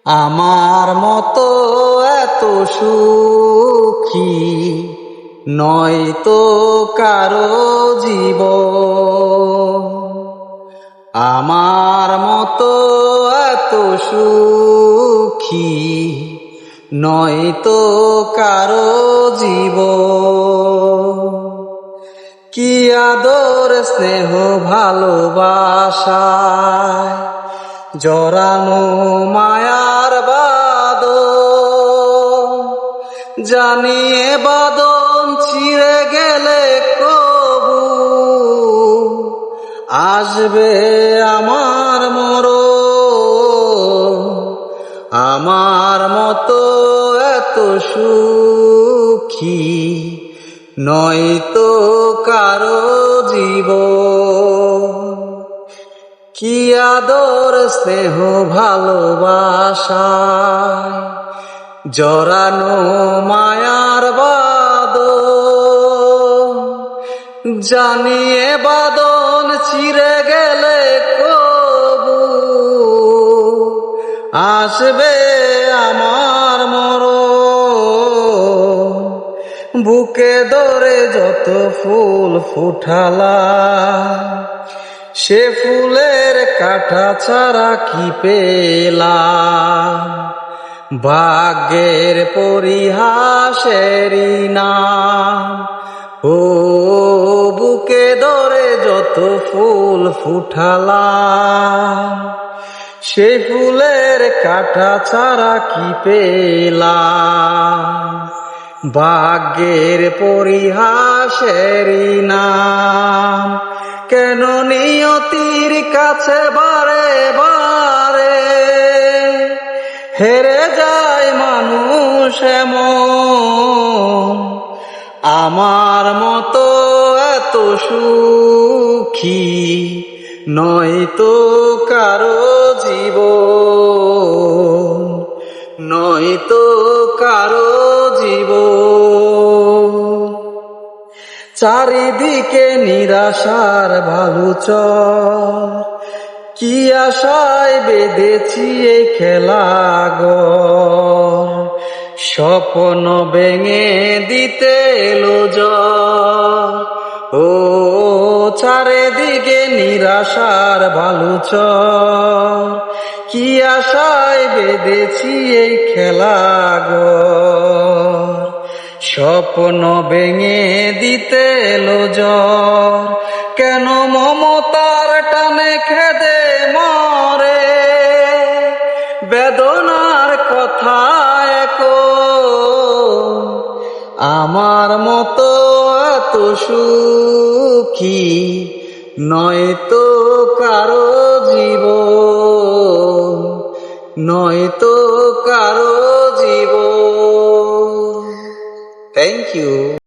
আমার মতো এত সুখী নয়তো কারো জীবন। আমার মতো এত সুখী নয়তো কারো জীবন। কি আদর স্নেহ ভালোবাসায় জড়ানো মায়ার বাঁধন, জানিয়ে বাঁধন ছিঁড়ে গেলে কবু আসবে আমার মরণ। আমার মতো এত সুখী নয়তো কারো জীবন। কি আদর স্নেহ ভালোবাসায় জড়ানো মায়ার বাঁধন, জানিয়ে বাঁধন ছিঁড়ে গেলে কবু আসবে আমার মরণ। বুকে ধরে যত ফুল ফুটালা সে ফুলের কাঁটা ছাড়া কি পেলাম, ভাগ্যের পরিহাসেরই নাম। ও বুকে ধরে যত ফুল ফুটালাম সে ফুলের কাঁটা ছাড়া কি পেলাম, ভাগ্যের পরিহাসেরই নাম। কেন নিয়তির কাছে বারে বারে হেরে যায় মানুষ এমন। আমার মতো এত সুখী নয়তো কারো জীবন, নয়তো কারো জীবন। চারিদিকে নিরাশার বালুচর, কি আশায় বেঁধেছি এই খেলাঘর। স্বপ্ন ভেঙে দিতে এলো ঝড়। ও চারিদিকে নিরাশার বালুচর, কি আশায় বেঁধেছি এই খেলাঘর। স্বপ্ন ভেঙে দিতে এলো ঝড়। কেন মমতার টানে খেদে মরে বেদনার কথা এখন। আমার মতো এত সুখী নয়তো কারো জীবন, নয়তো কারো জীবন। Thank you.